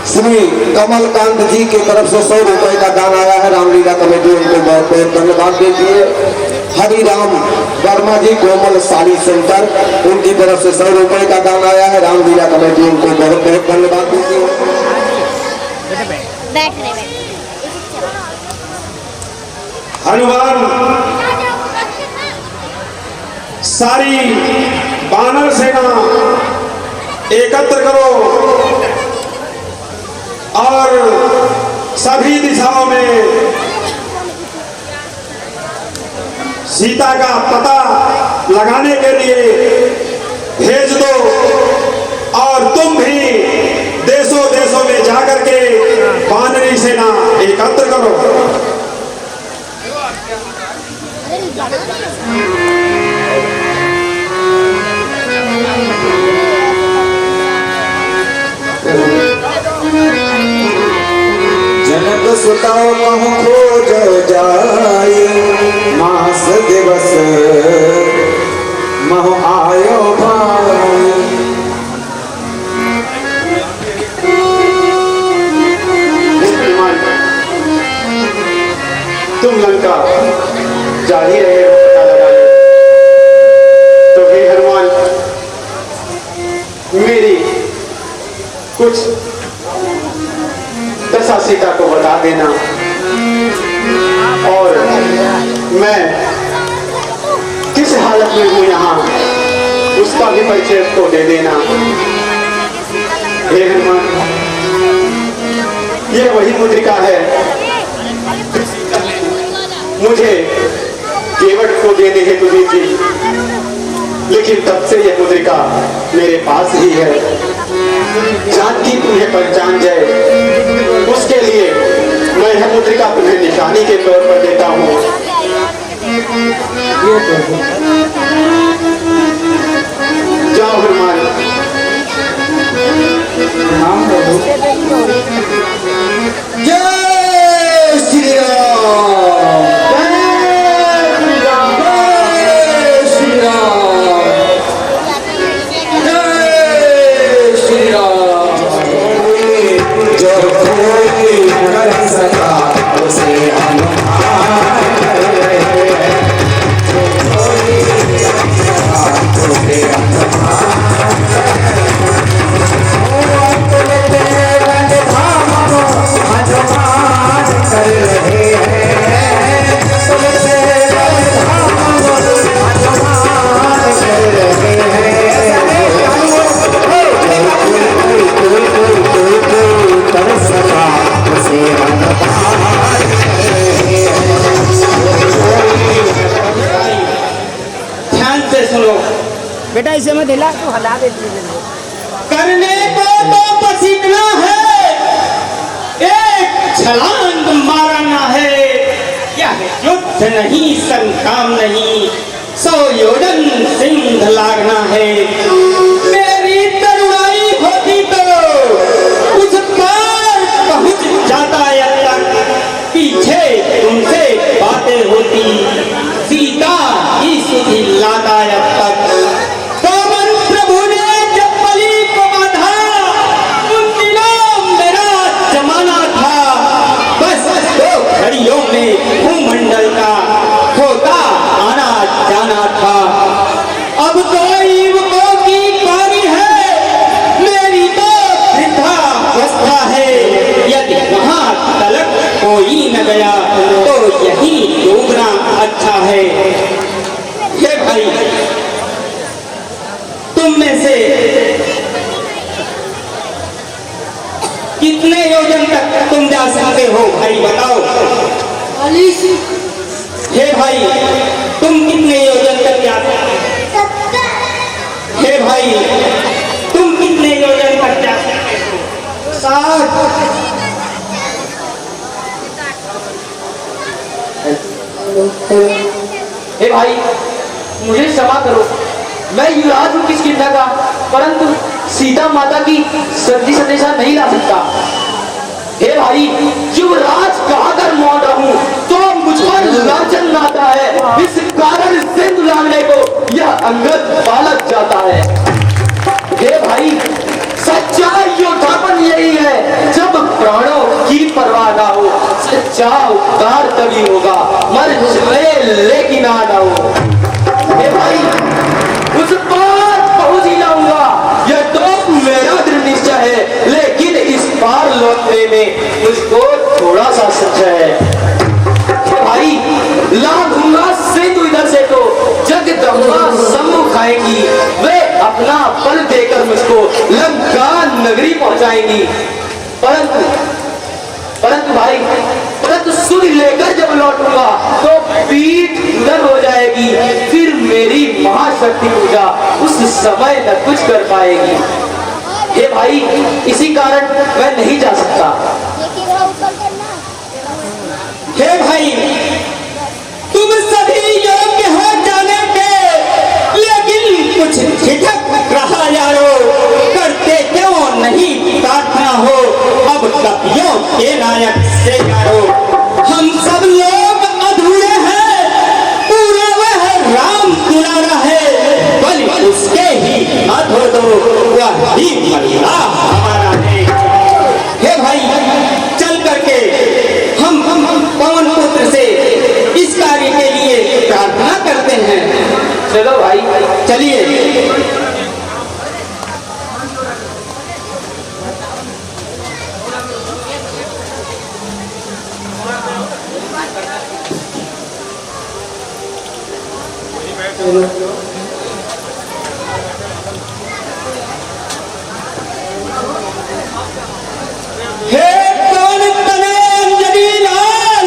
श्री कमलकांत जी की तरफ से 100 रुपए का दान आया है। रामलीला कमेटी उनको बहुत बहुत धन्यवाद देती है। हरिराम वर्मा जी कोमल साड़ी सेंटर उनकी तरफ से 100 रुपए का दान आया है। रामलीला कमेटी उनको बहुत बहुत धन्यवाद देती है। हनुमान सारी बानर सेना एकत्र करो और सभी दिशाओं में सीता का पता लगाने के लिए भेज दो और तुम भी देशों देशों में जाकर के बानरी सेना एकत्र करो। जनक सुताओ कहूँ खोज जाई मास दिवस मह आयो भाई। तुम लंका जा ही रहे हो पता लगाने, तो हे हनुमान मेरी कुछ दशा सीता को बता देना और मैं किस हालत में हूँ यहाँ उसका भी परिचय को दे देना। हे हनुमान ये वही मुद्रिका है मुझे केवट को देने हेतु दी थी, लेकिन तब से यह मुद्रिका मेरे पास ही है। जानकी तुम्हें पहचान जाए उसके लिए मैं यह मुद्रिका तुम्हें निशानी के तौर पर देता हूँ। जाओ हनुमान। जय श्री राम। बेटा इसे मैं दिला तो हला देती है। करने को तो पसीना है, एक छलांग मारना है। यह युद्ध नहीं संग्राम नहीं, 100 योजन सिंध लागना है। मेरी तरुणाई होती तो उस पार पहुंच जाता तक, पीछे तुमसे बातें होती सीता ही सुधी लाता तक। भूमंडल का होता आना जाना था। अब तो युवकों की तुम में से कितने योजन तक तुम जा सकते हो भाई बताओ। 40। हे भाई तुम कितने योजन तक जा सकते हो? 70। हे भाई तुम कितने योजन तक जा सकते हो? 60। हे भाई मुझे क्षमा करो, मैं युवराज हूँ किष्किंधा का, परंतु सीता माता की सच्ची संदेशा नहीं ला सकता। हे भाई युवराज कहकर मौन रहूं तो मुझ पर लांछन आता है, इस कारण सिंधु लांघने को यह अंगद बालक जाता है। हे भाई सच्चा योद्धापन यही है जब प्राणों की परवाह ना हो, सच्चा उद्धार तभी होगा मर चले लेकिन ना हो। हे भाई उस पार पहुंच ही जाऊंगा यह तो मेरा दृढ़ निश्चय है, लेकिन इस पार लौटने में मुझको थोड़ा सा सच है। हे भाई लांघूंगा सिंधु इधर से तो जगदम्बा सम्मुख आएंगी, वे अपना बल देकर मुझको लंका नगरी पहुंचाएंगी। परंतु भाई सुध लेकर जब लौटूंगा तो पीठ उधर हो जाएगी, फिर मेरी महाशक्ति पूजा उस समय न कुछ कर पाएगी। हे भाई इसी कारण मैं नहीं जा सकता। हे भाई तुम सभी योग्य हो जाने के, लेकिन कुछ झिझक रहा यारो, करते क्यों नहीं प्रार्थना हो अब कपियों के नायक से यारो। हम सब लोग अधूरे हैं, पूरा वह राम दुलारा है, बलि उसके ही अधो दो वह ही मल्ला हमारा है। हे भाई चल करके हम पवन पुत्र से इस कार्य के लिए प्रार्थना करते हैं। चलो भाई चलिए। हे कौन तने अंजलि लाल,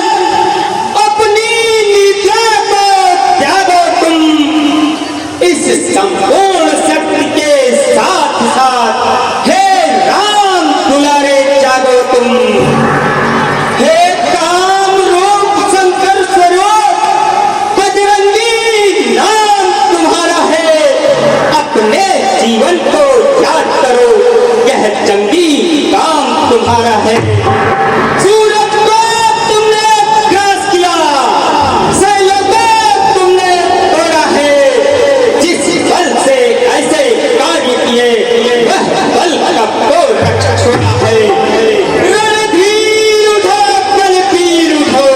अपनी निद्रा को त्यागो तुम, इस संपूर्ण शक्ति के साथ साथ हे राम दुलारे जागो तुम। हे काम रूप शंकर स्वरूप बजरंगी नाम तुम्हारा है, अपने जीवन को याद करो यह जंगी काम तुम्हारा है। सूरज को तुमने ग्रास किया, शैलों को तुमने तोड़ा है, जिस बल से ऐसे कार्य किए वह बल को रख छोड़ा है। रणधीर उठो बलबीर उठो,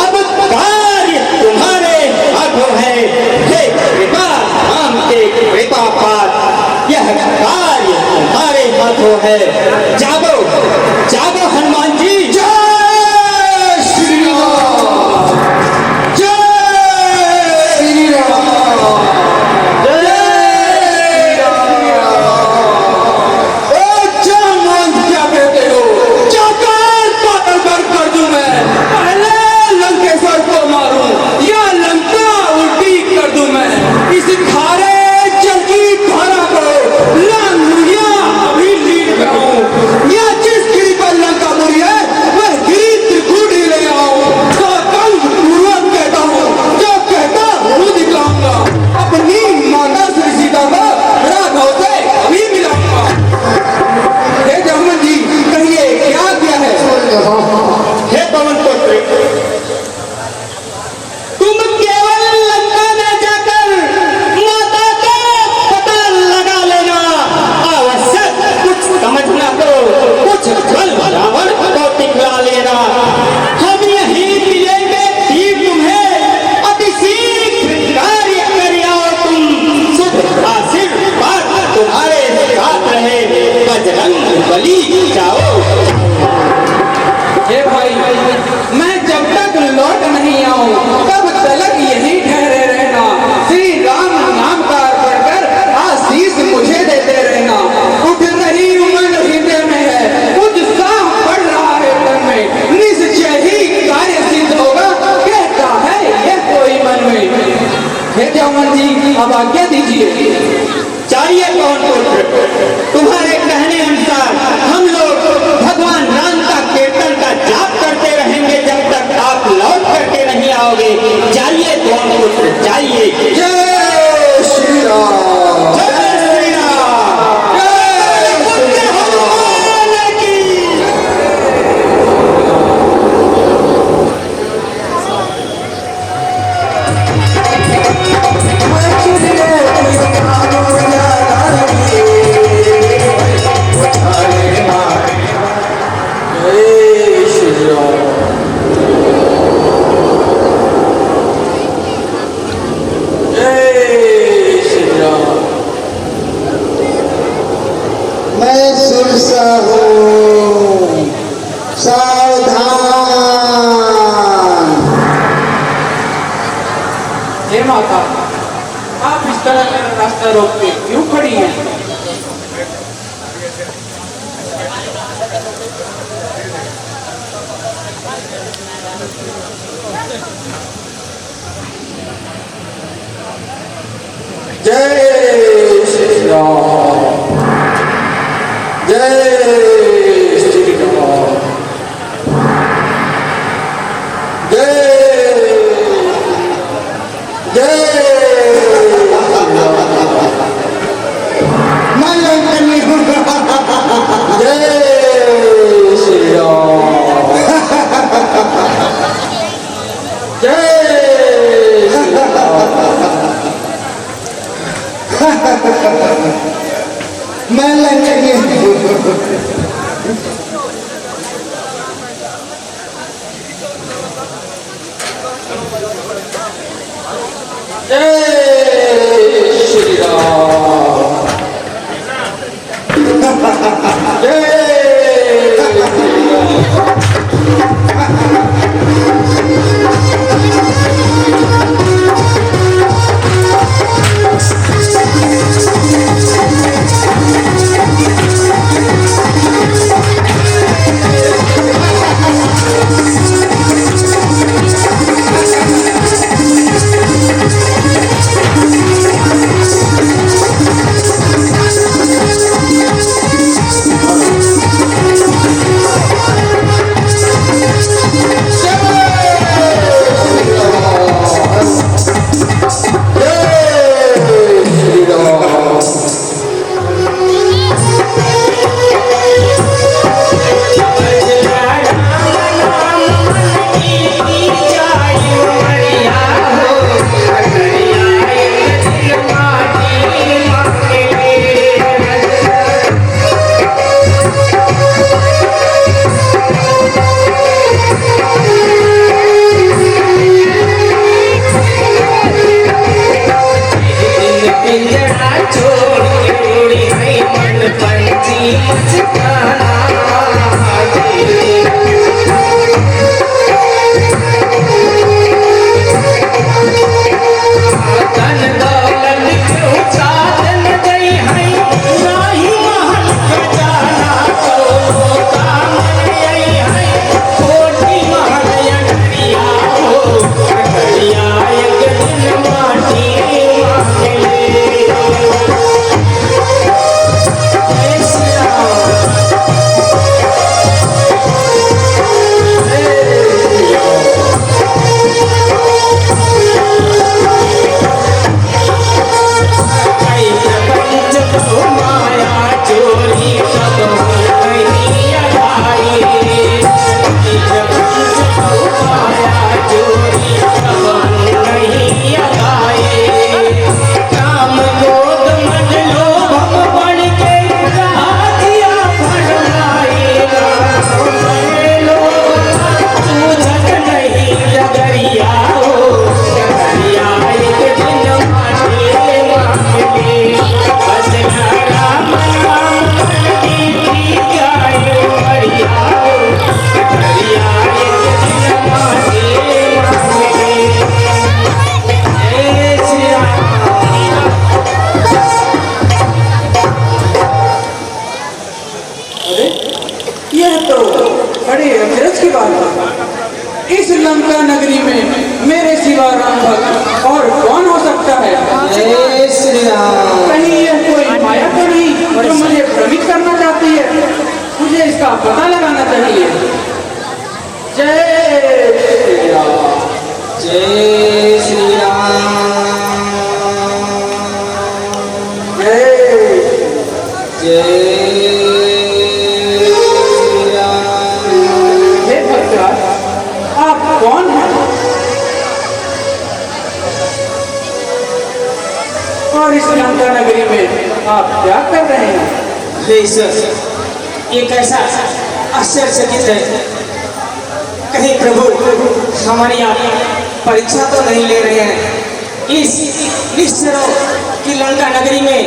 अब कार्य तुम्हारे हाथों है। हे कृपा राम के कृपा पात, यह कार्य तुम्हारे हाथों है। जागो जागो हनुमान जी। जय श्री राम, जय श्री राम, जय श्री राम। ओ जान क्या कहते हो, चाकर पागल कर दूं मैं, पहले लंकेश्वर को मारूं या लंका उल्टी कर दूं मैं, इस खारे जल की धारा को लांघूं या अभी लीड कराऊं, या जिस गिरी पर लंका मुड़ी है वह गिरी त्रिकुटी ले आऊं, तो कंग पूर्वक कहता हूं, जो कहता हूं दिखलाऊंगा, अपनी माता श्री सीता को राघव से अभी मिलाऊंगा। हे जमन जी कहिए क्या किया है? हे पवन पुत्र, तुम केवल लंका में जाकर माता का पता लगा लेना, आवश्यक कुछ समझना तो कुछ जल रावण को दिखला लेना। हम यही मिलेंगे तीर तुम्हें, अति शीघ्र कार्य कर आओ तुम, शुभ आशीर्वाद तुम्हारे साथ रहे, बजरंग बली जाओ। हे भाई मैं जब तक लौट नहीं आऊं तब तक यही ठहरे रहना, श्री राम नाम का अर्पण कर आशीष माता, आप इस तरह मेरा रास्ता रोक के क्यों खड़ी हैं? जय श्री राम, जय श्री राम, जय जय मैं लंकनी हूँ। जय श्री राम, जय श्री राम। मैं लंकनी हूँ। जय श्री राम, जय श्री राम। इस लंका नगरी में मेरे सिवा राम भक्त और कौन हो सकता है? जय श्री राम। कहीं यह कोई माया तो नहीं जो मुझे भ्रमित करना चाहती है? मुझे इसका पता लगाना चाहिए। जय श्री राम, जय श्री राम, जय जय कौन है और इस लंका नगरी में आप क्या कर रहे हैं? हे ईश्वर, ये कैसा आश्चर्यचकित है। कहीं प्रभु हमारी आप परीक्षा तो नहीं ले रहे हैं? इस निश्चरों की लंका नगरी में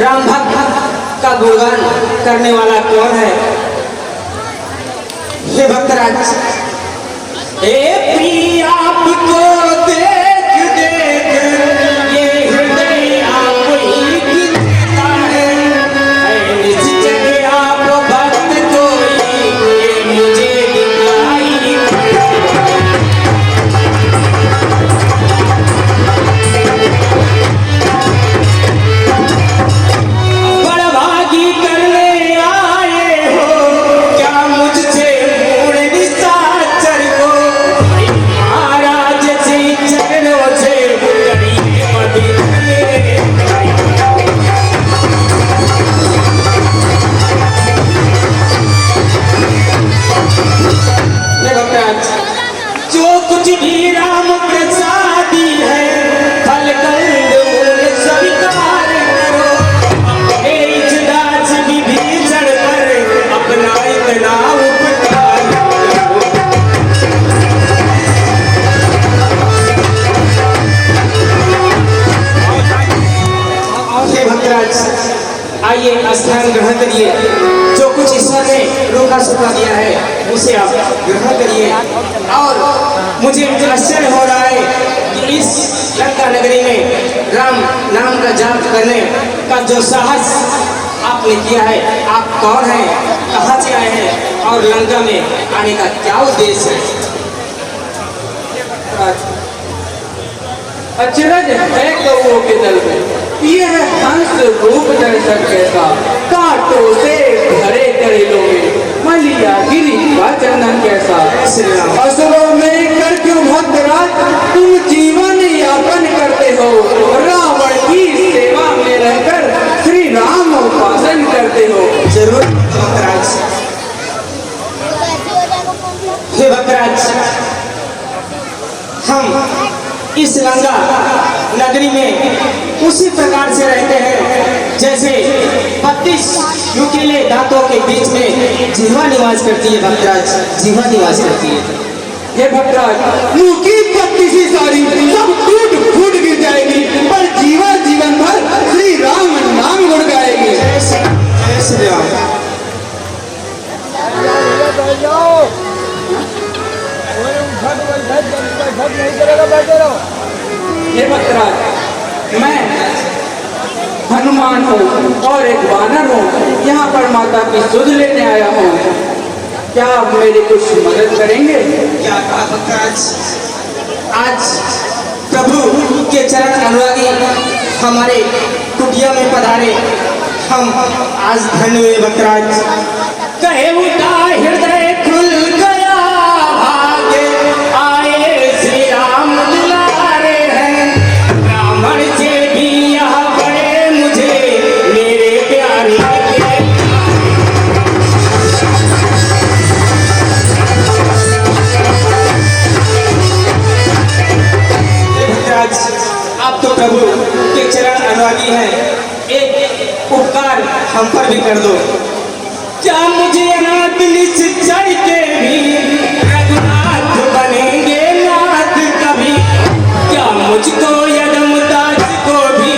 राम भक्त का गुणगान करने वाला कौन है? हे भक्तराज, ए प्रिया आपको देख देख भक्तराज आइए स्थान ग्रहण करिए। जो कुछ ईश्वर ने रोका सोका दिया है उसे आप ग्रहण करिए। और मुझे आश्चर्य हो रहा है कि इस लंका नगरी में राम नाम का जाप करने का जो साहस आपने किया है, आप कौन हैं, कहाँ से आए हैं और लंका में आने का क्या उद्देश्य है? अचरज है कौओं के दल में, ये है हंस रूप दर्शक कैसा, कांटों से भरे करेलों में मलिया गिरी का चंदन कैसा। असुरों में कर क्यों भक्तराज तुम जीवन यापन करते हो, रावण की सेवा में रहकर श्री राम उपासन करते हो। जरूर भक्तराज। हे भक्तराज, हम इस लंका नगरी में उसी प्रकार से रहते हैं जैसे 32 नुकीले दांतों के बीच में जिह्वा निवास करती है। भक्तराज, जिह्वा निवास करती है। हे भक्तराज, मुंह की पत्ती सी सारी सब टूट फूट गिर जाएगी, पर जीवा जीवन भर श्री राम नाम गुण गाएगी। जय श्री राम। हे भक्तराज, मैं हनुमान हूँ और एक वानर हूँ, यहाँ पर माता की सुध लेने आया हूँ। क्या आप मेरी कुछ मदद करेंगे? क्या कहा भक्तराज? आज प्रभु के चरण अनुरागी हमारे कुटिया में पधारे, हम आज धन्य हुए भक्तराज। कहे उठा हृदय खुल गया, भाग्य आए श्री राम दुलारे हैं, ब्राह्मण से भी यह बड़े मुझे मेरे प्यारे के। भक्तराज, आप तो प्रभु के चरण अनुरागी हैं, एक उपकार हम पर भी कर दो। क्या मुझे अनाथ निश्चय के भी रघुनाथ बनेंगे नाथ कभी, क्या मुझको यदमदास को भी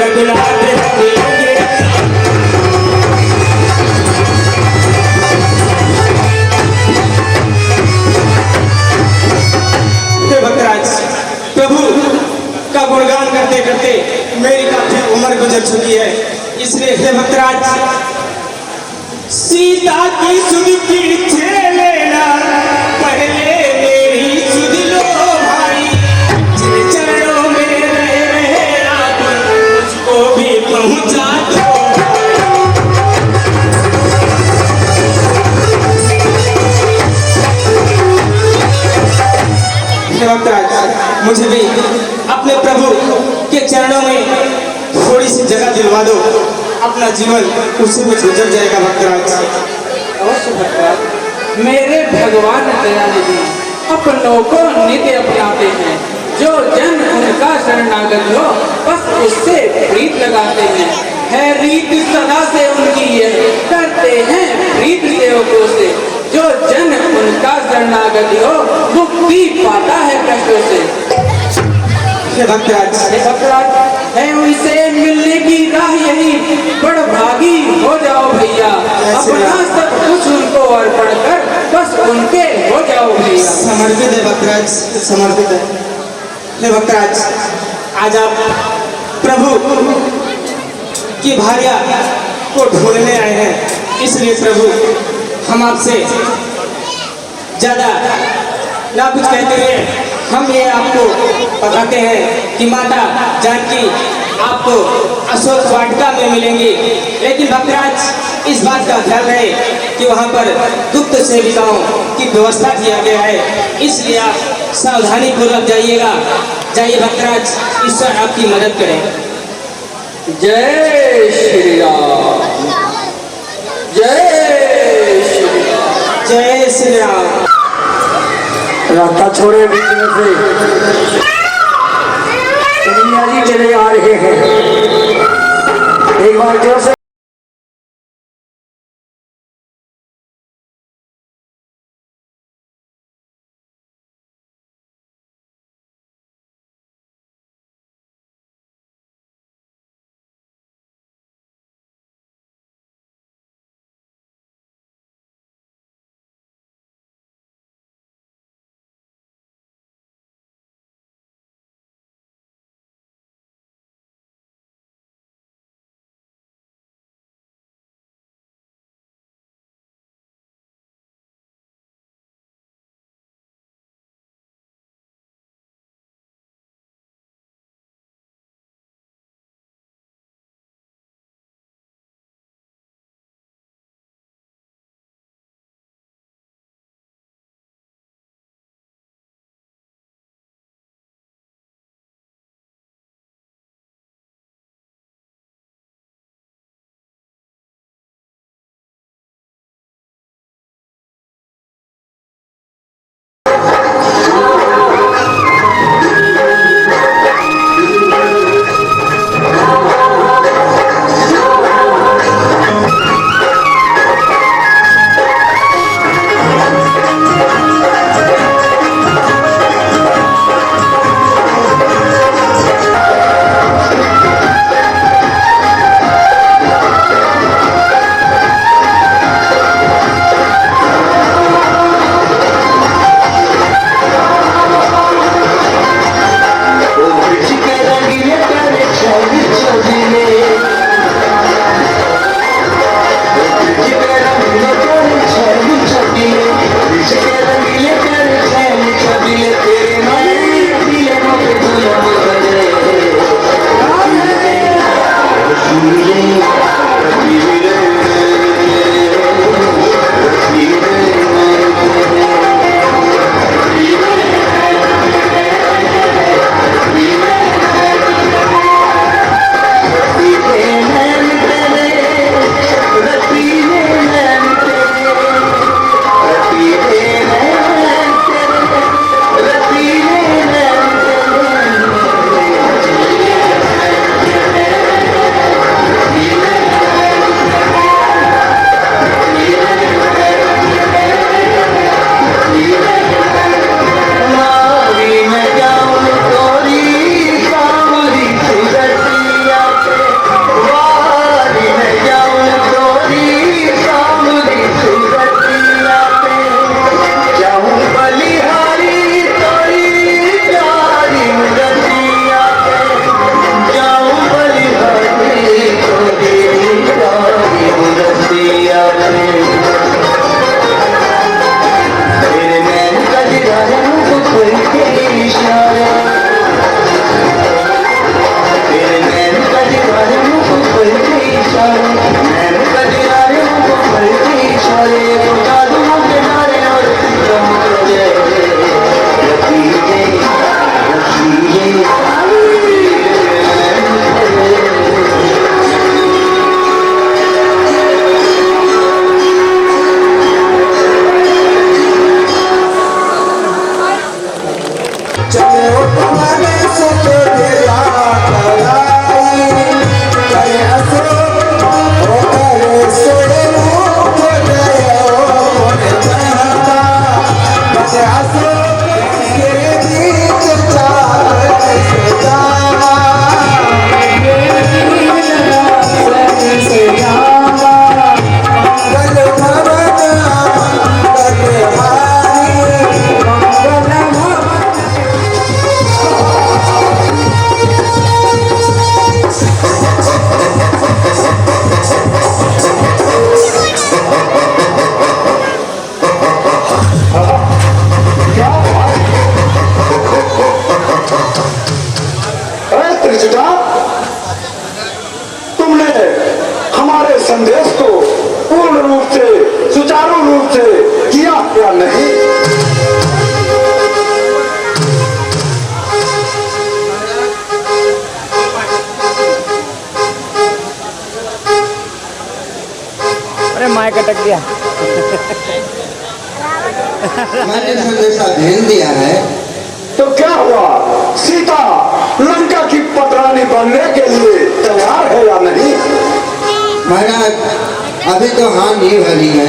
रघुनाथ बनेंगे। हे भक्तराज, प्रभु का गुणगान करते करते मेरी काफी उम्र गुजर चुकी है, इसलिए हे भक्तराज सीता की सुध पीछे लेना, पहले मेरी सुध लो भाई, जिन चरणों में रहे आप मुझको भी पहुंचा दो। भक्तराज, मुझे भी अपने प्रभु के चरणों में थोड़ी सी जगह दिलवा दो, अपना जीवन उसी में गुजर जाएगा। भक्तराज, अवश्य भक्तराज, मेरे भगवान दयानिधि अपनों को नित्य अपनाते हैं, जो जन उनका शरणागत हो बस उससे प्रीत लगाते हैं। है रीत सदा से उनकी ये, करते हैं प्रीत सेवकों से, जो जन उनका शरणागति हो मुक्ति पाता है कष्टों से। हे भक्तराज, है उनसे मिलने की राह यही, बड़ भागी हो जाओ भैया, अपना सब कुछ उनको अर्पण कर बस उनके हो जाओ भैया। समर्पित है भक्तराज, समर्पित है। हे भक्तराज, आज आप प्रभु की भार्या को ढूंढने आए हैं, इसलिए प्रभु हम आपसे ज्यादा ना कुछ कहते हुए हम ये आपको बताते हैं कि माता जानकी आपको अशोक वाटिका में मिलेंगी, लेकिन भक्तराज इस बात का ख्याल रहे कि वहाँ पर गुप्त सेविकाओं की व्यवस्था किया गया है, इसलिए आप सावधानी पूर्वक जाइएगा। जाइए भक्तराज, ईश्वर आपकी मदद करें। जय श्री राम, जय श्री राम, जय श्री राम। रास्ता छोड़े बीच में से कन्हैया जी चले आ रहे हैं, एक बार जोर से संदेश को पूर्ण रूप से सुचारू रूप से किया या नहीं? अरे माइक अटक गया। मैंने संदेशा भेज दिया है। तो क्या हुआ? सीता लंका की पटरानी बनने के लिए तैयार है या नहीं? महाराज अभी तो हाँ नहीं भरी है।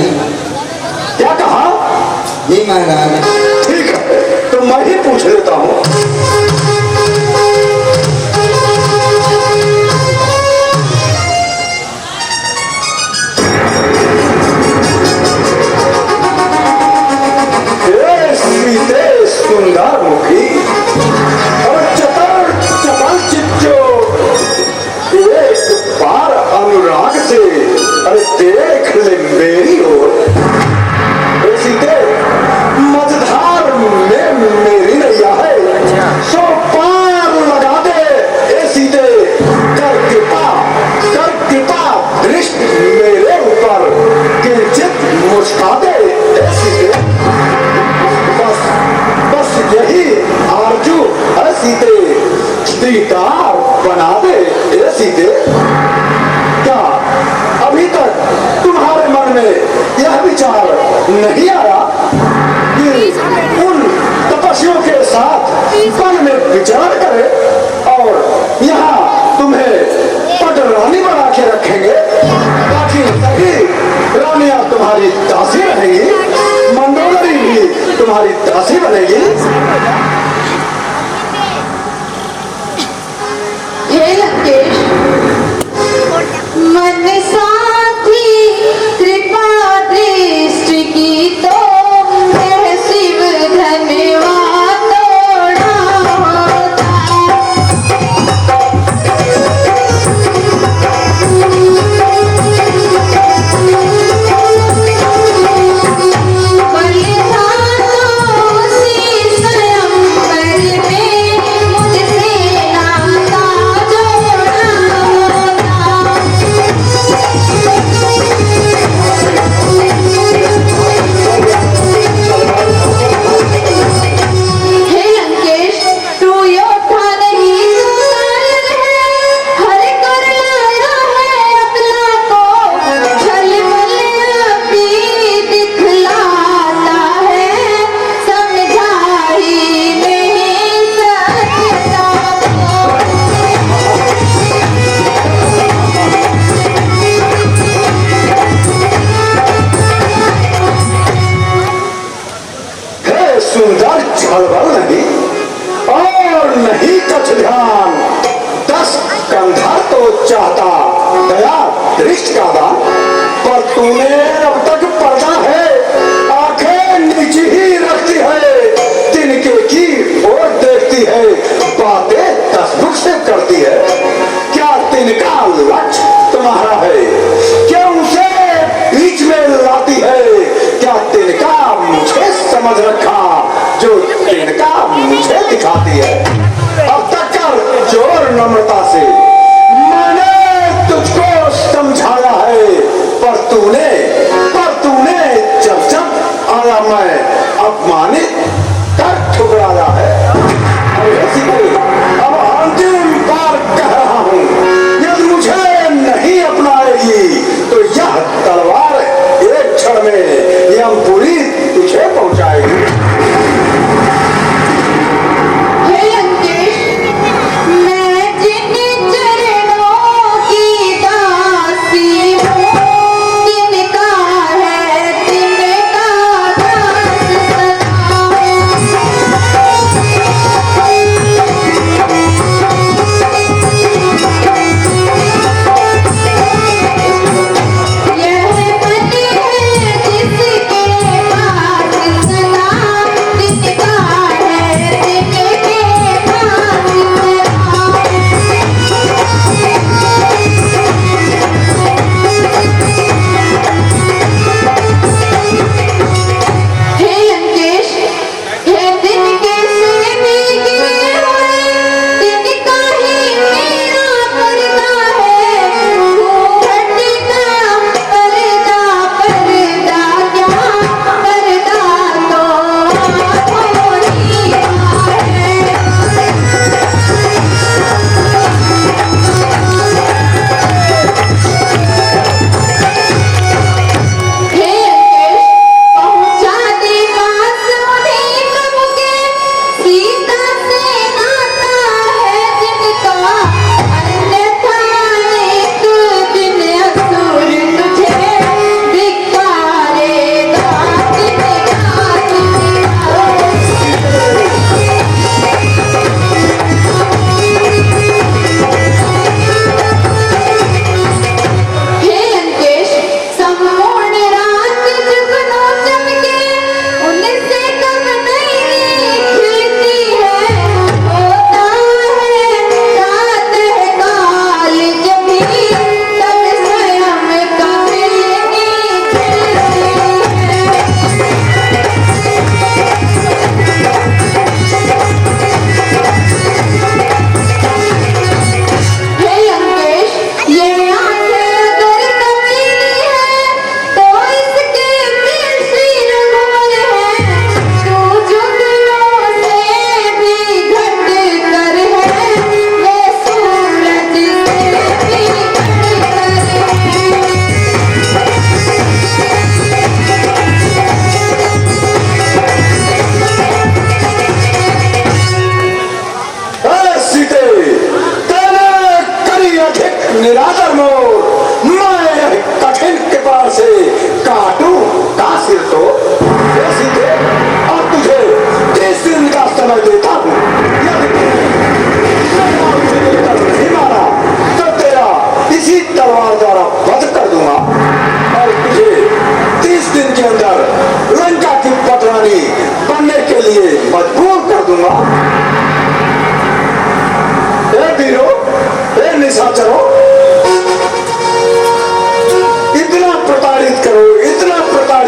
क्या कहा? जी महाराज। ठीक है, तो मैं ही पूछ लेता हूँ। सुंदर मुखी और चतर चपल चिच्चो, एक बार अनुराग से अरे देख ले मेरी ओर। सीते मझधार में मेरी नैया है, सो पार लगा दे। ए सीते कर कृपा दृष्टि मेरे ऊपर किंचित मुस्का दे। ए सीते बस यही आरजू है सीते, दीदार बना दे। ए सीते, क्या अभी तक तुम्हारे मन में यह विचार नहीं आया कि उन तपस्वियों के साथ वन में विचार करे और यहाँ तुम्हें पट रानी बना के रखेंगे, ताकि सभी रानियां तुम्हारी दासी रहेंगी, मंडोदरी भी तुम्हारी दासी बनेगी। हे लंकेश, मन साथी कृपा दृष्टि की तो मैं शिव धन्यवाद स्वयं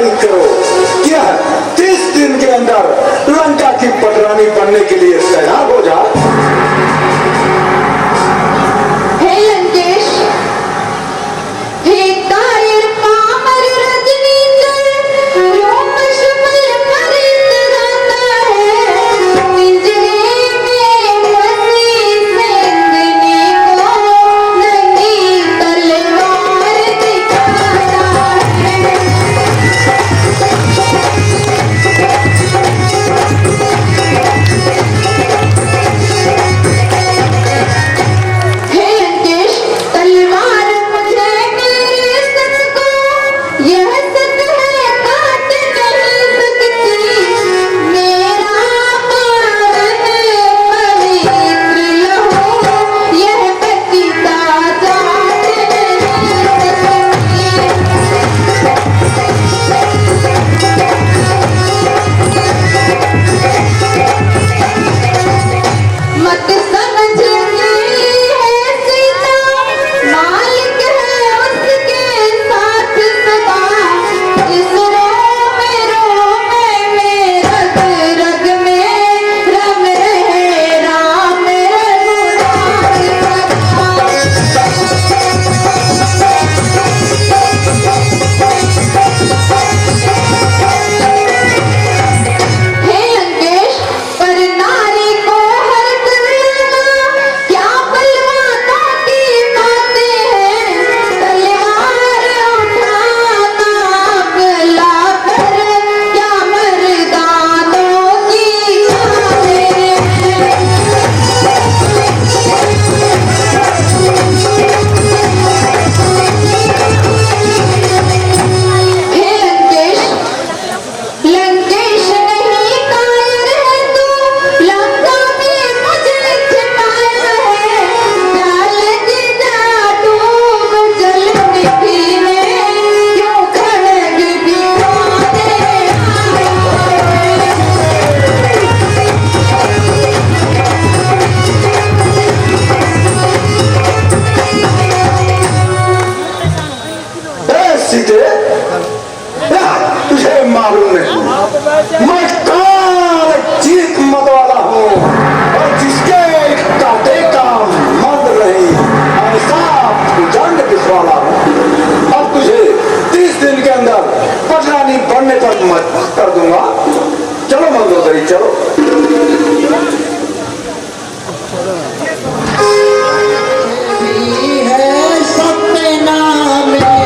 तैयारी करो। क्या 30 दिन के अंदर लंका की पटरानी बनने के लिए तैयार हो जा। हे लंकेश, हे कायर पामर रजनींद्र, रूप शुभल परित रहता है। पिंजरे में फंसी सिंगनी को नंगी तलवार दिखाता है। हे लंकेश, तलवार मुझे मेरे सत को, यह सत है काट नहीं सकती। मेरा पावन पवित्र लहू यह बचता जात नहीं सकती। मत समझ है सीता, मालिक है उसके साथ सदा। इस रोम में रग रग में रम रहे राम रघुनाथ हे लंकेश, पर नारी को हर करना क्या बलवानों की बातें हैं। तलवार उठाना गला पर क्या मर्दानों की बातें हैं। हे लंकेश, लंकेश नहीं कायर है तू, लंका में मुझे छिपाया है। डाल के जा डूब जल निधि में, क्यों खड़ग दिखाने सीधे तुझे मालूम नहीं, मैं काल चीख मत वाला हूँ, और जिसके कांटे का मत रही ऐसा भुजंग पिछवाला हूँ। अब तुझे 30 दिन के अंदर पटरानी बनने पर मजबूर कर दूंगा। चलो मंदोदरी चलो। है सपना मेरा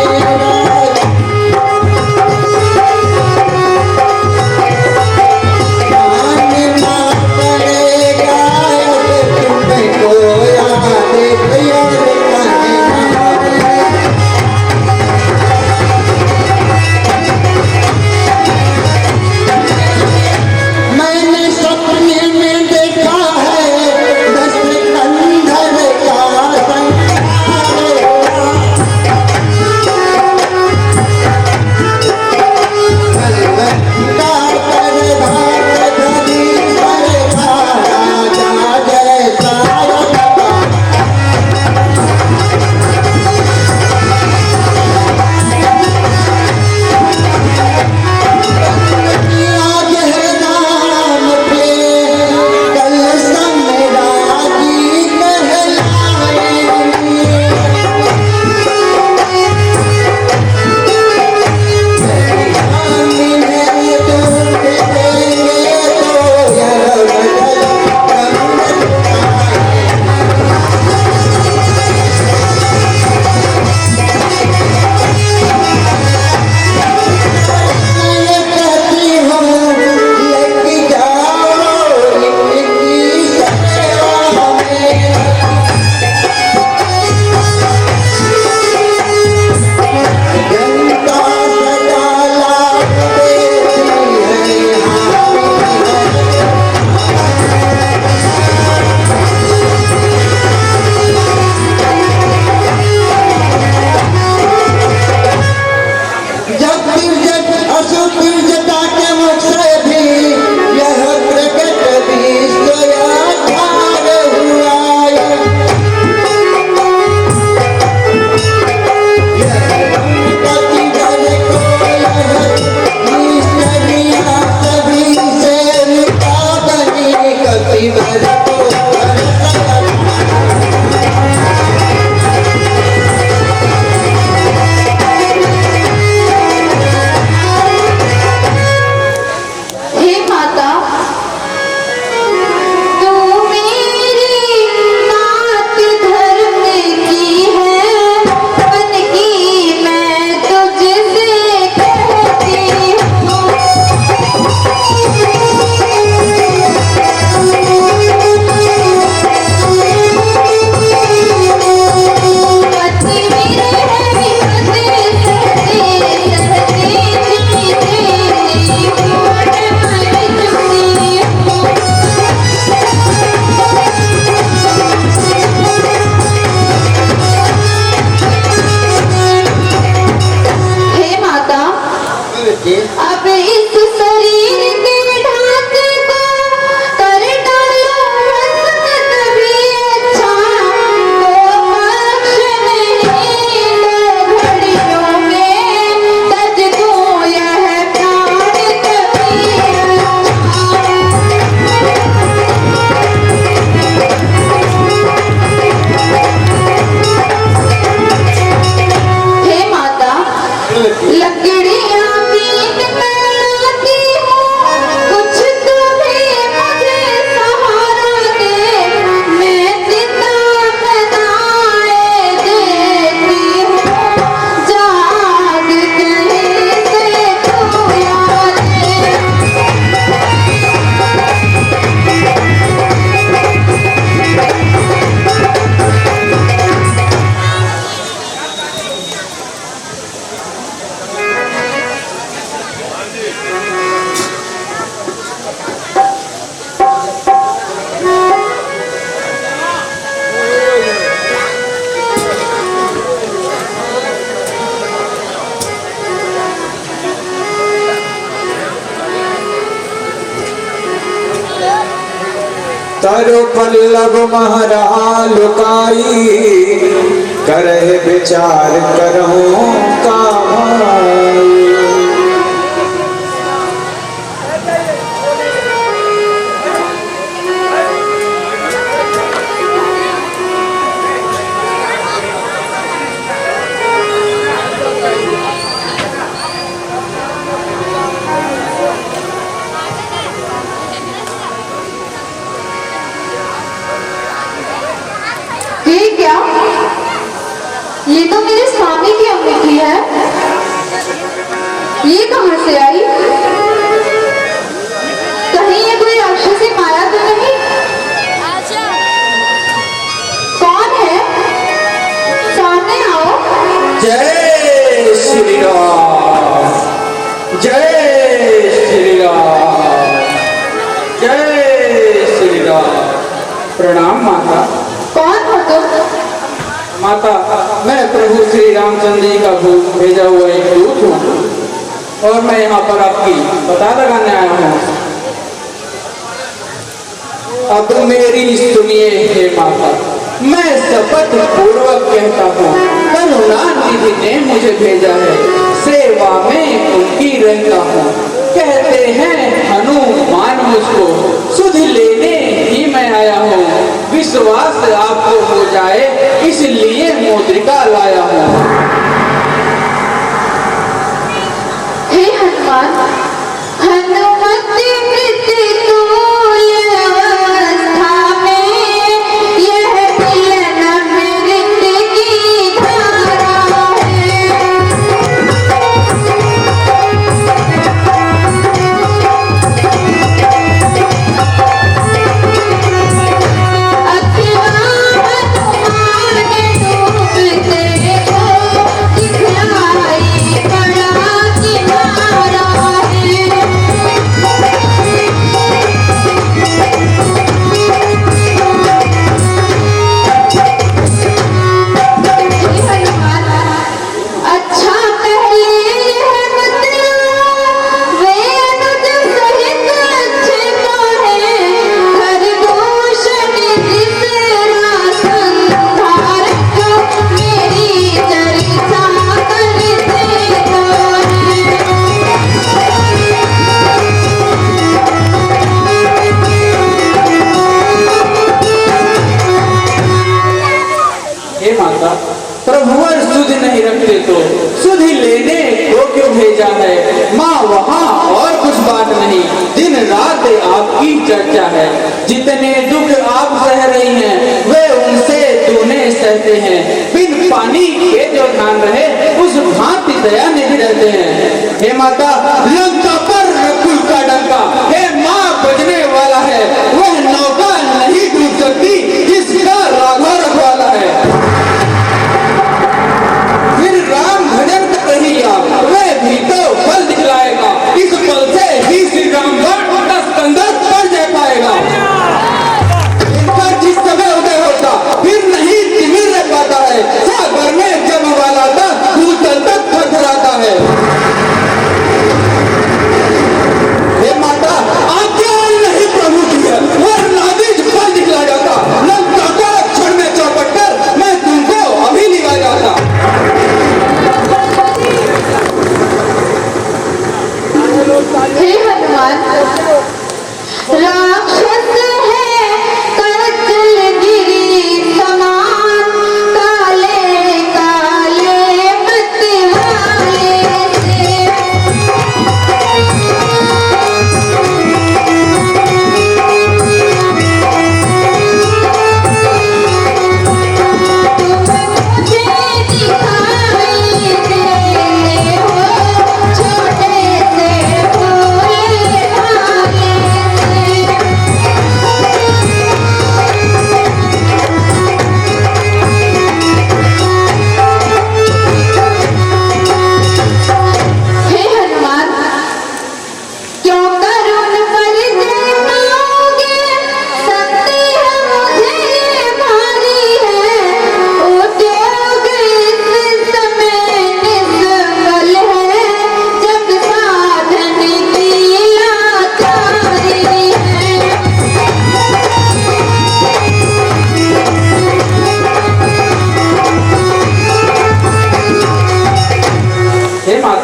मानना पड़ेगा, तुमको याद यार करना। मैंने सपने करो पल्लव महरा लुकाई, करह विचार करहूं का भाई। ये क्या? ये तो मेरे स्वामी की अंगूठी है। ये कहाँ से आई? कहीं ये कोई राक्षसी माया तो नहीं? कौन है? सामने आओ। जय श्री राम, जय श्री राम, जय श्री राम। प्रणाम माता। कौन हो तुम? माता, मैं प्रभु श्री रामचंद्र जी का भेजा हुआ एक दूत हूँ और मैं यहाँ पर आपकी पता लगाने आया हूँ। अब मेरी सुनिए हे माता, मैं शपथ पूर्वक कहता हूँ, करुणानिधि ने मुझे भेजा है, सेवा में उनकी रहता हूँ। कहते हैं हनुमान मुझको, सुध लेने ही मैं आया हूँ। विश्वास आपको हो जाए इसलिए मुद्रिका लाया हूँ। हे हनुमान, हनुमति प्रतिकूल अवस्था में यह मिलन मृत की धारा है। प्रभुवर सुध नहीं रखते तो सुध लेने को क्यों भेजा है? माँ वहाँ और कुछ बात नहीं, दिन रात आपकी चर्चा है। जितने दुख आप सह रही हैं वे उनसे दूने सहते हैं। बिन पानी के जो ध्यान रहे उस भांति दया निधि रहते हैं। हे माता, लंका पर रकुल का डंका हे माँ बजने वाला है, वह नौका नहीं डूब सकती जिसका राघव रखवाला है। राम भजन कर रही आप, वह भी तो फल दिखलाएगा। इस पल से ही श्री राम का स्कंदर पर जा पाएगा। इनका जिस समय उदय होता फिर नहीं तिमिर रह पाता है। सागर में जब वाला था भूतल तक थरथराता है।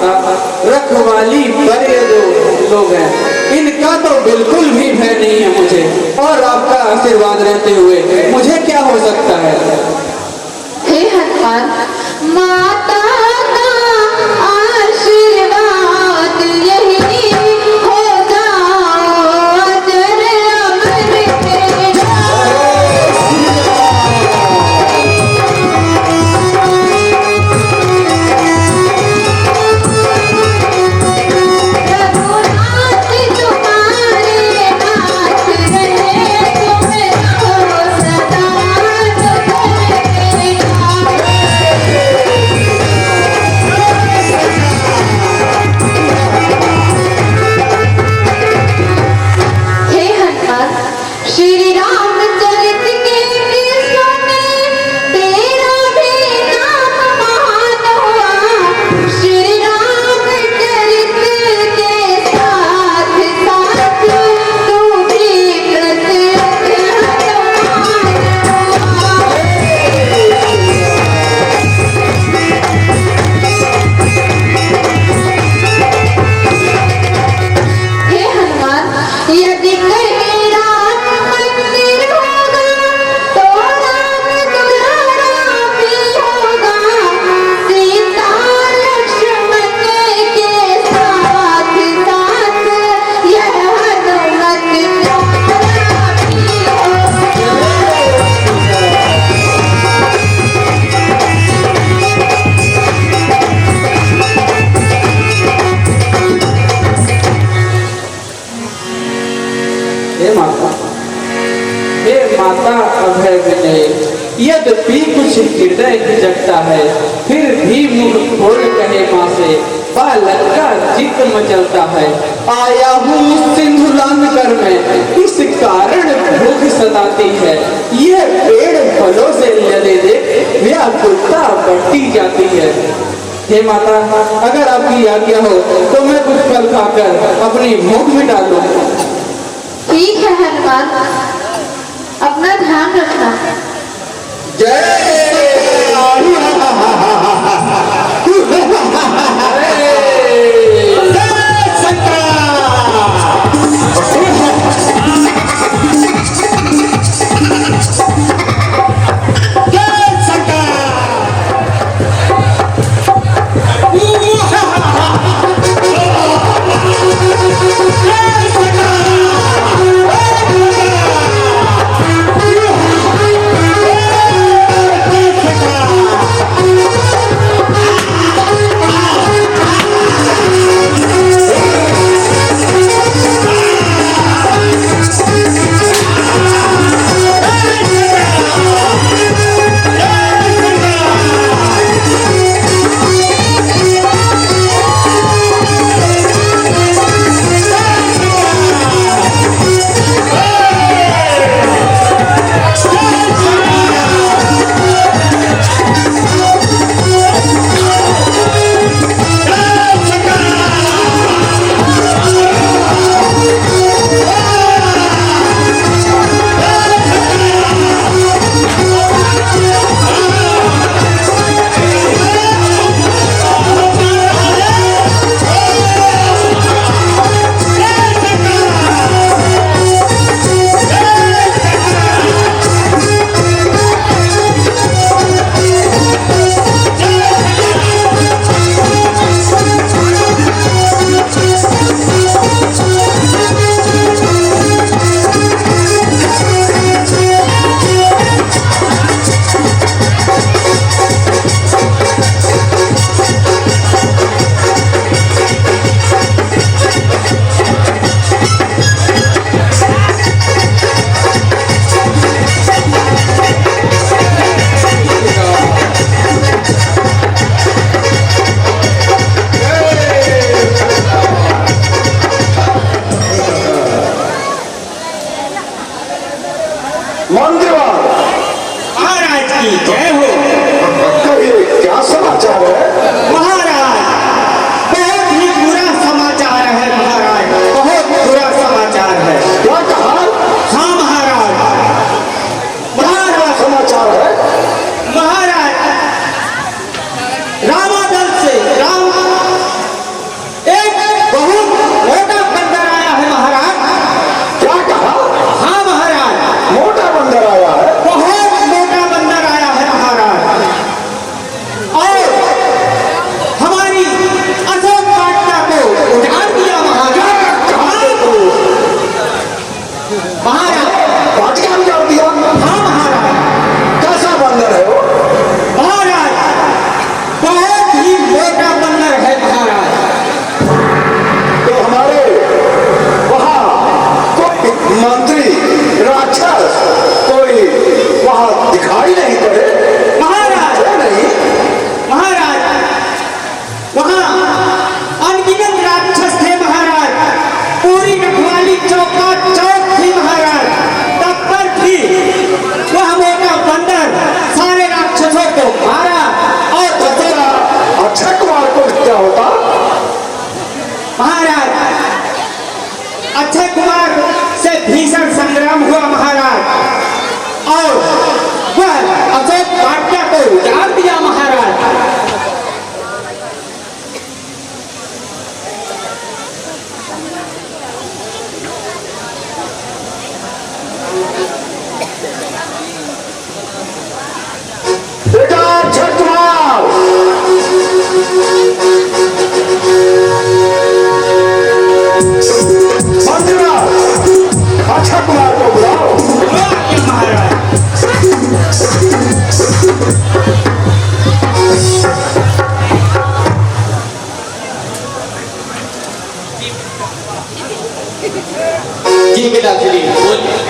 माता, रखवाली पर ये जो लोग हैं, इनका तो बिल्कुल भी भय नहीं है मुझे, और आपका आशीर्वाद रहते हुए मुझे क्या हो सकता है। हे हनुमान, माता का आशीर्वाद यही होगा अजर अमर तेरा। रघुनाथ तुम्हारे नाथ रहे, तुम रहो सदा हे हनुमान, श्री रामचरित के किस्सों में तेरा भी नाम महान हुआ। श्री रामचरित के साथ साथ तू भी प्रत्यक्ष हनुमान हे हनुमान, यदि कहीं राम मंदिर होगा तो राम दुलारा भी होगा। सीता लक्ष्मण के साथ साथ यह हनुमत प्यारा भी हे माता अभय विनय, यद्यपि कुछ हृदय खिंचता है, फिर भी मुख खोल कहे माँ से, बालक का चित्त मचलता है। आया हूँ सिंधु लांघ कर मैं, इस कारण भूख सताती है। यह पेड़ फलों से लदे दे, व्याकुलता बढ़ती जाती है। हे माता, अगर आपकी आज्ञा हो तो मैं कुछ फल खाकर अपनी भूख मिटा लूं। ठीक है हनुमान, अपना ध्यान रखना।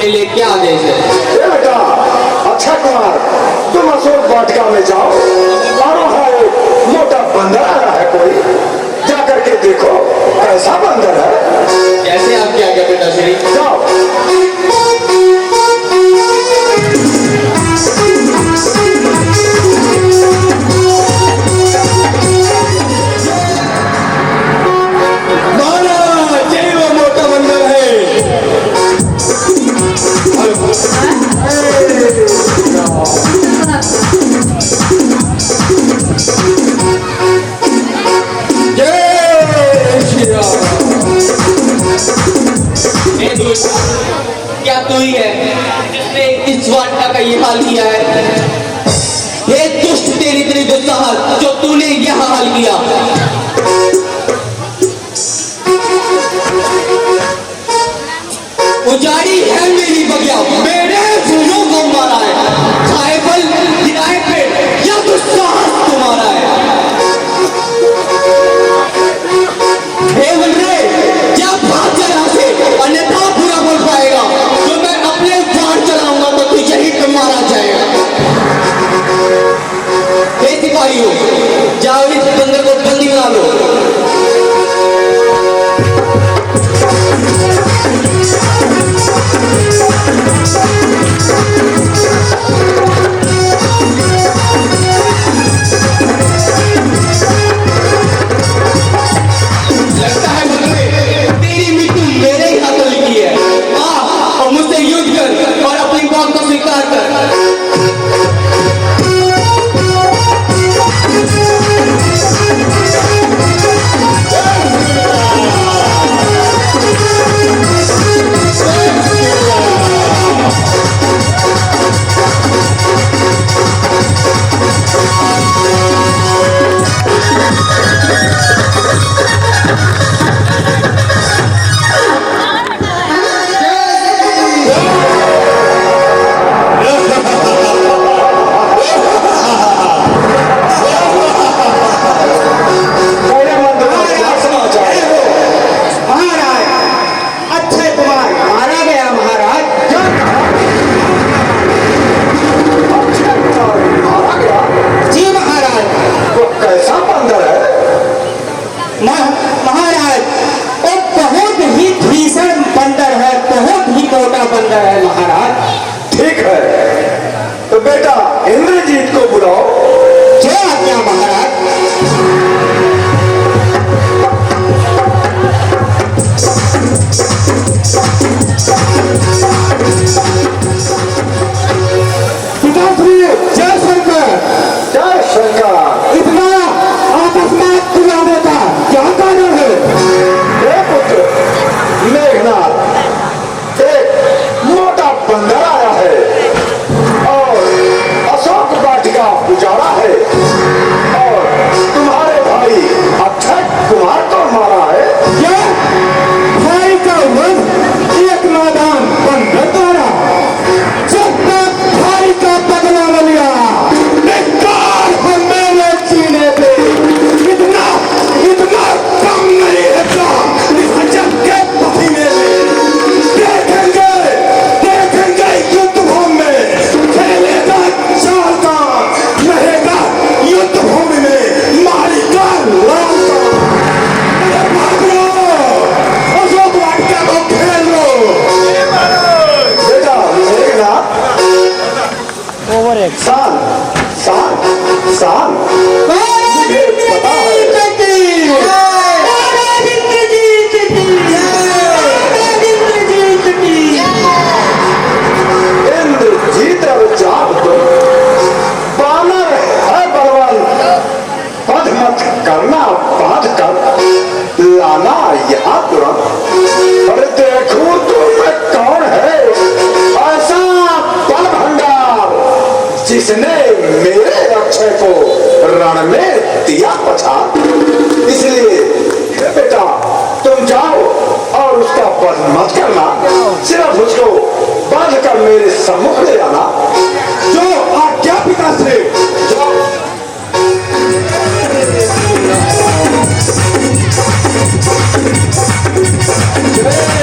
के लिए क्या आदेश है? ए बेटा अच्छा कुमार, तुम अशोक वाटिका में जाओ और वहाँ एक मोटा बंदर आया है, कोई जा करके देखो कैसा बंदर है। कैसे आपकी आज्ञा पिताश्री? जाओ। क्या तू ही है जिसने इस वाटिका का ये हाल किया है? हे दुष्ट तेरी तेरी दुस्साहत, जो तूने यह हाल किया। उजाड़ी है मेरी बगिया, मेरे फूलों को मारा है, खाए फल गिराए पेड़, यह दुस्साहस तुम्हारा है। हे बलरे, क्या भाग चला से, अन्यथा बुरा बोल पाएगा, तो मैं अपने बाण चलाऊंगा तो तू यही पे मारा जाएगा। हे सिपाहियों, जाओ इस बंदर को बंदी बना लो। लगता है बंदरे, तेरी मृत्यु मेरे ही हाथों लिखी है। आ और मुझसे युद्ध कर और अपनी मौत को स्वीकार कर। महाराज वो बहुत ही भीषण बंदर है, बहुत ही मोटा बंदर है महाराज। ठीक है तो बेटा इंद्रजीत को बुलाओ। जो आज्ञा महाराज। पिताश्री जय शंकर। जय शंकर। इतना अकस्मात बुला देता क्या कारण है? हे पुत्र मेघनाथ, एक मोटा बंदर आया है और अशोक वाटिका उजाड़ा है और तुम्हारे भाई अक्षय कुमार को मारा है। क्या भाई का वध एक नादान बंदर द्वारा? जब तक भाई का बदला न लिया बेकार है मेरे जीने पे। इतना इतना कम नहीं रहता जब के पसीने में देखेंगे देखेंगे युद्ध भूमि में खेलेगा चाल का, रहेगा युद्ध भूमि में मारेगा लाल का। अरे भाग लो, अशोक वाटिका को खेल लो। बेटा मेघनाथ, ओवर एक शांत शांत शांत। मुझे पता है इंद्रजीत और जाप तो बानर है बलवान, पद मत करना बाध कर लाना यहाँ तुरंत। अरे देखो तुम कौन है ऐसा बल भंडार जिसने मेरे अक्षय को रण में दिया पछाड़। इसलिए बेटा तुम जाओ और उसका वध मत करना, सिर्फ उसको बांध कर मेरे सम्मुख ले आना। जो आज्ञा पिताश्री। जाओ। जय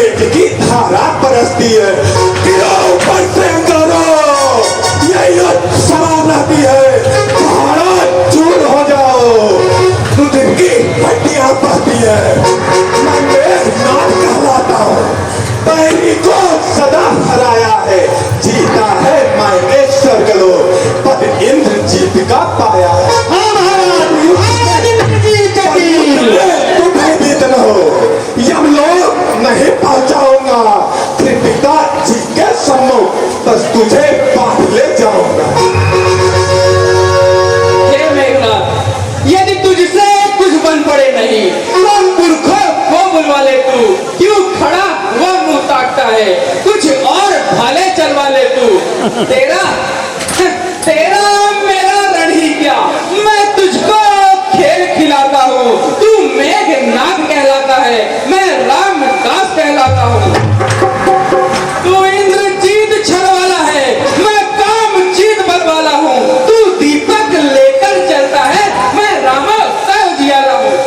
प्रेम की धारा बरसती है। गिरो ऊपर से करो, यही सवाल रहती है। पहाड़ा चूर हो जाओ, दूध की हड्डियां बहती है। मैं मेघनाथ कहलाता हूँ, पैरी को सदा हराया है। जीता है मैंने स्वर्गलोक, पर इंद्रजीत का पाया है। तू भयभीत न हो, यमलोक नहीं पहुंचाऊंगा, फिर पिताजी के सम्मुख बस तुझे बांध ले जाऊंगा। हे मेघनाथ, यदि तुझसे कुछ बन पड़े नहीं तो पुरखों को बुलवा ले। तू क्यों खड़ा हुआ मुंह ताकता है? कुछ और भाले चलवा ले तू। तेरा मेरा रण ही क्या, मैं तुझको खेल खिलाता हूँ। तू मेघनाथ कहलाता है, मैं रामदास कहलाता हूँ। तू इंद्रजीत छल वाला है, मैं कामजीत बल वाला हूँ। तू दीपक लेकर चलता है, मैं रामा उजियारा हूँ।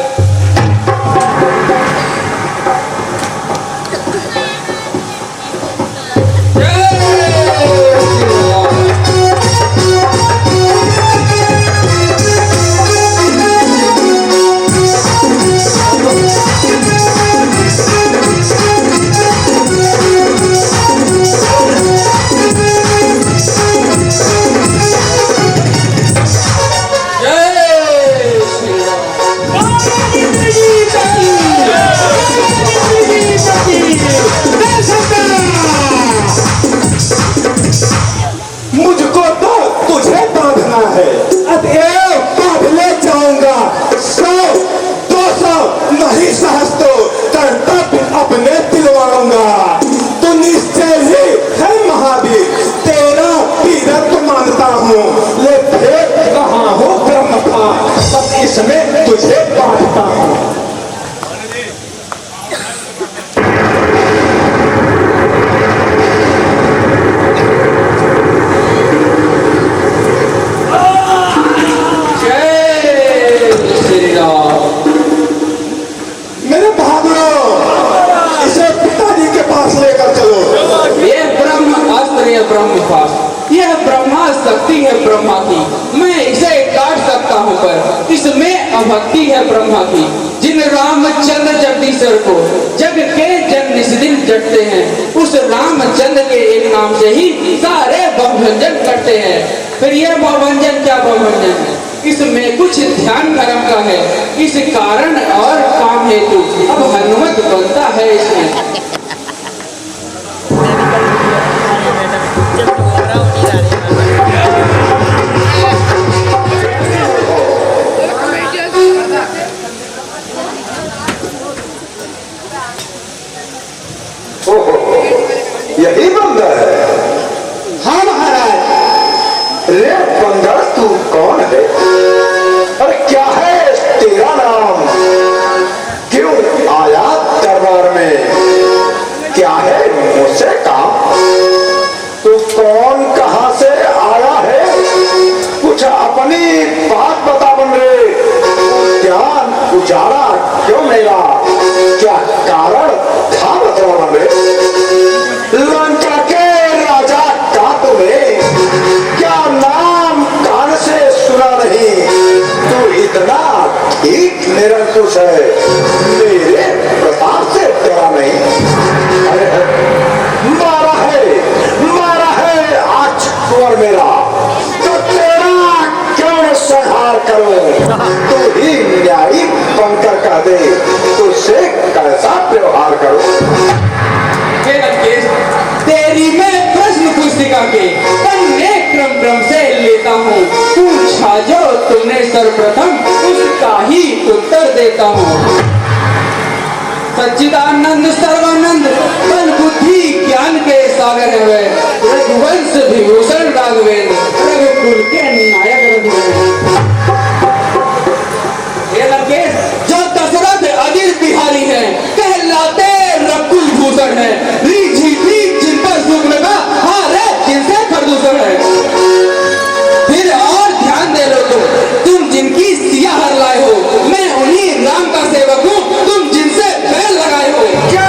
मुझको तो तुझे बांधना है, अतएव बांध ले जाऊंगा। 100-200 नहीं सहस तो कर्तव्य अपने दिलवाऊंगा। तू निश्चय ही है महावीर, तेरा वीरत्व मानता हूँ। ले भेद रहा हूँ ब्रह्म का, बस इसमें तुझे बांधता हूँ। मेरे बहादुरों, इसे पिताजी के पास लेकर चलो। यह ब्रह्मास्त्र है, ब्रह्मपास्त्र। यह ब्रह्मा शक्ति है ब्रह्मा की। मैं इसे काट सकता हूँ, पर इसमें अभक्ति है ब्रह्मा की। जिन रामचंद्र जगदीश्वर को जग के जन इस दिन जटते हैं, उस रामचंद्र के एक नाम से ही सारे बहुभंजन करते हैं। फिर यह बहुभंजन क्या बहुभंजन है? इसमें कुछ ध्यान धर्म का है। इस कारण और काम हेतु अब हनुमत बनता है इसमें। यही बंदर है? हाँ महाराज। रे बंदर, तू कौन है? अरे क्या है तेरा नाम? क्यों आया दरबार में? क्या है मुझसे काम? तू कौन, कहां से आया है? कुछ अपनी बात बता बन रे। ध्यान उजाड़ा क्यों मेरा? क्या कारण था बता बन रे? लंका के राजा का तुम्हें क्या नाम कान से सुना नहीं? तू इतना ठीक निरंकुश है, मेरे प्रताप से डरा नहीं? अरे मारा है आज कुंवर मेरा, तो तेरा क्यों संहार करूं? तू ही न्यायी बनकर कह दे, तुझसे कैसा व्यवहार करूं? तेरी मैं प्रश्न पुस्तिका के पन्ने क्रम से लेता हूँ। पूछा जो तुमने सर्वप्रथम, उसका ही उत्तर देता हूँ। सच्चिदानंद सर्वानंद बल बुद्धि ज्ञान के सागर है। रघुवंश विभूषण राघवेंद्र, रघुकुल के नायक रघुवेंद्र। जो दशरथ अजीत बिहारी है, कहलाते रघुकुल भूषण है। जिन पर सुख लगा, हारे जिनसे प्रदूषण है। फिर और ध्यान दे लो, तुम जिनकी सिया हर लाए हो, मैं उन्हीं राम का सेवक हूँ। तुम जिनसे बैल लगाए हो। क्या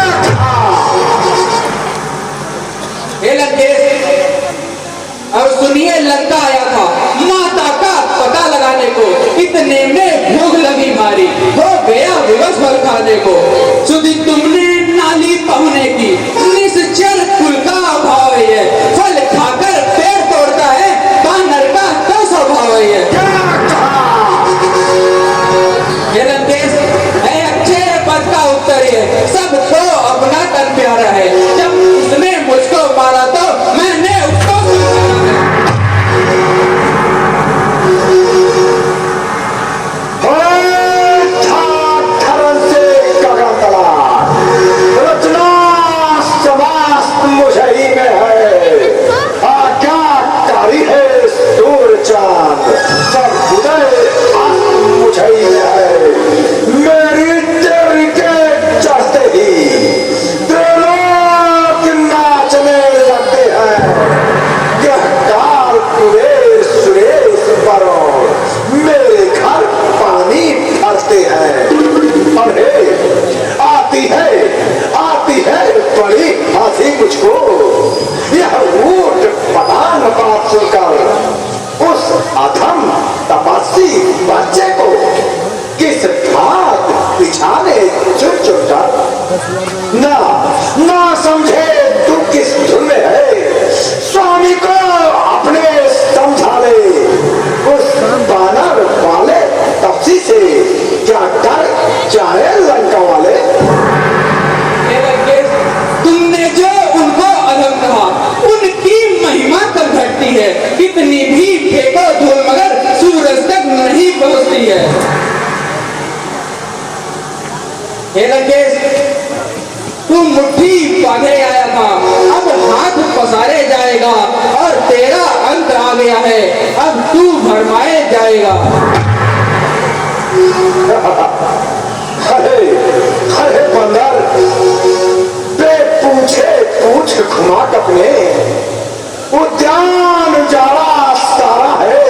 ना ना समझे तू किस धुन में है, स्वामी को अपने समझा ले। उस बानर वाले तपसी से क्या डर चाहे लंका वाले। तुमने जो उनको अधम कहा, उनकी महिमा कब घटती है? कितनी भी फेंको धूल मगर सूरज तक नहीं पहुंचती है। हे लंकेश, तू मुट्ठी बांधे आया था, अब हाथ पसारे जाएगा और तेरा अंत आ गया है, अब तू भरमाए जाएगा। अरे अरे बंदर, बे पूछे पूछ घुमा अपने, उद्यान उजाला सारा है,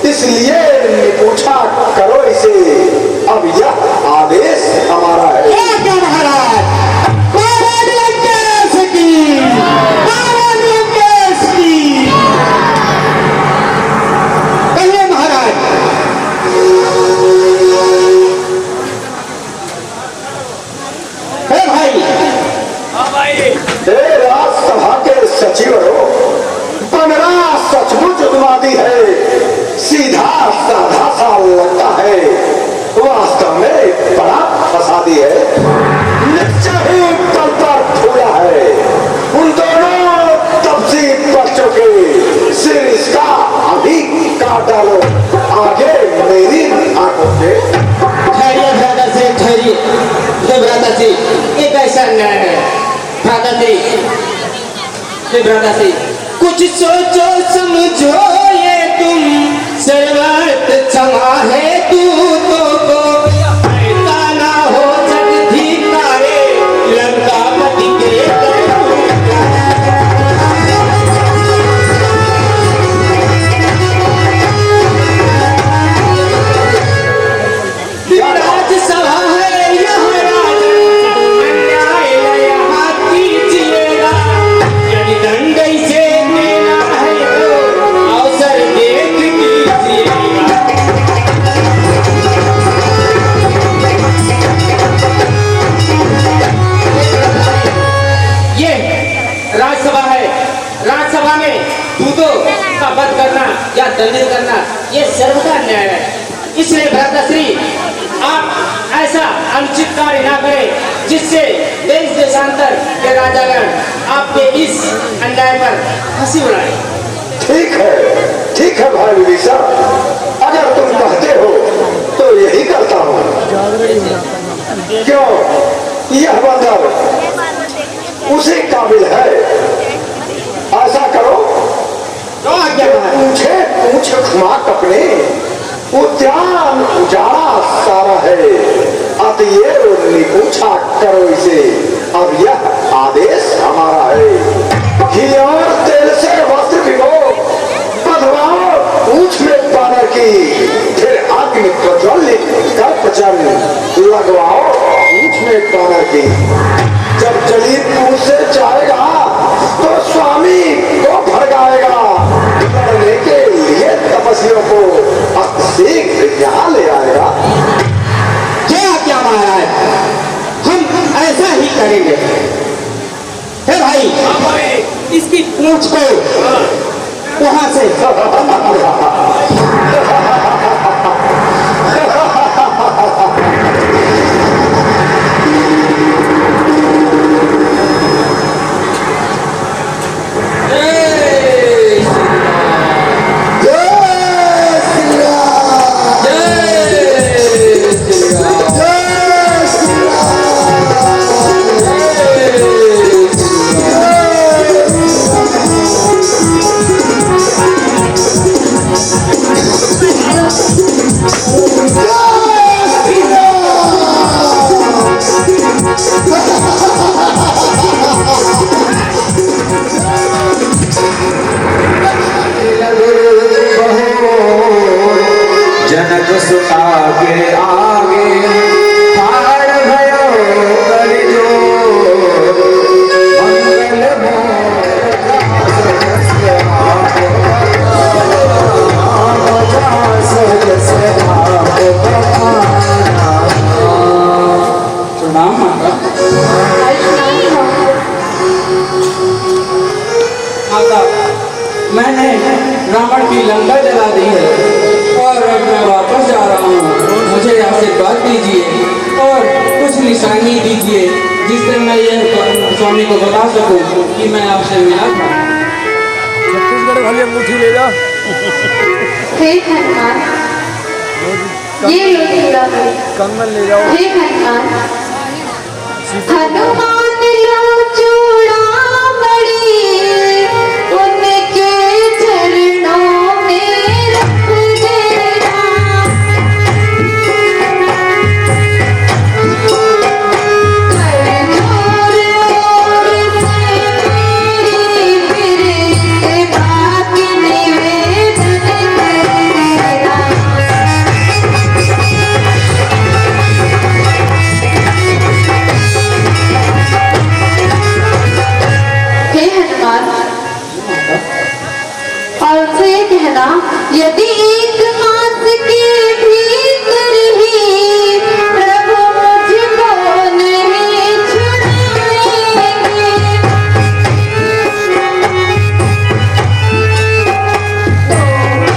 इसलिए पूछा करो इसे, अब यह आदेश हमारा है। क्या महाराज, महाराज लंकेश की, महाराज लंकेश की। कहिए महाराज। हे भाई, हे राजसभा के सचिव हो, बनरा सचमुच उन्मादी है, सीधा साधा सा लगता है, वास्तव में बड़ा फसादी है, निश्चय ही पल पर फूला है। उन दोनों तपसी बच्चों के सिर इसका अभी काट डालो, आगे मेरी आंखों के। ठहरिए भ्राताश्री, ठहरिए। हे भ्राताश्री, एक ऐसा न्याय है। भ्राताश्री, हे भ्राताश्री, कुछ सोचो समझो, ये तुम सर्वत क्षमा है दूतों को, ऐसा ना हो जगदीकारे लंकापति के राजसभा है यह राज, अन्याय यहाँ कीजिएगा, यदि दंड इसे देना है तो अवसर देख कीजिएगा। ये राजसभा है, राजसभा में दूतों का वध करना या दंडित करना ये सर्वथा न्याय है। इसलिए भ्राताश्री, आप ऐसा अनुचित कार्य ना करें जिससे देश देशांतर के राजागण आपके इस अन्याय पर हंसी उड़ाए। ठीक है भाई विदिशा, अगर तुम कहते हो तो यही करता हूँ। क्यों, यह बंदर उसी काबिल है। ऐसा करो, पूछे पूछ घुमा अपने, उद्यान उजाला सारा है, अतएव निपूछा करो इसे, अब यह आदेश हमारा है। घी और तेल से वस्त्र भिगो, बधवाओ पूछ में बानर की, फिर अग्नि प्रज्वलित कर पचन लगवाओ पूछ में बानर की। जब जली पूछ से जाएगा तो स्वामी को भड़काएगा, लड़ने के लिए तपस्वियों को शीघ्र यहाँ ले आएगा। क्या महाराज, हम ऐसा ही करेंगे। हे भाई, इसकी पूंछ को वहां से भगवान की लंका जला दी है और अब मैं वापस जा रहा हूँ। मुझे आशीर्वाद दीजिए और कुछ निशानी दीजिए जिससे मैं यह स्वामी को बता सकूं कि मैं आपसे मिला था। छत्तीसगढ़ वाली अंगूठी ले जा। हे हनुमान, ये लो चूड़ामणि। कंगन ले जाओ। हे हनुमान, हनुमान लो चूड़ामणि, उनके चरणों में रख देना। कर जोर और से मेरी फिर इस बात निवेदन करना। हे हनुमान, और उनसे ये कहना, यदि एक मास के भीतर ही प्रभु मुझको नहीं छुड़ाएंगे, तो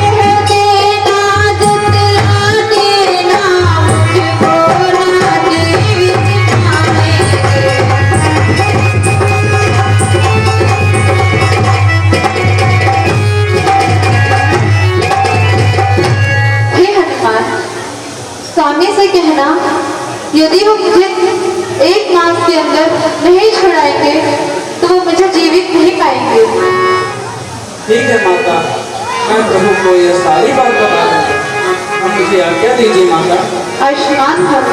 कह देना, जतला देना, मुझको राजी बिठाएंगे। हे हनुमान, स्वामी से कहना, यदि वो मुझे एक मास के अंदर नहीं छुड़ाएंगे तो वो मुझे जीवित नहीं पाएंगे। ठीक है माता, मैं प्रभु को यह सारी बात बता दूंगा। अब मुझे आज्ञा दीजिए माता। आयुष्मान भव।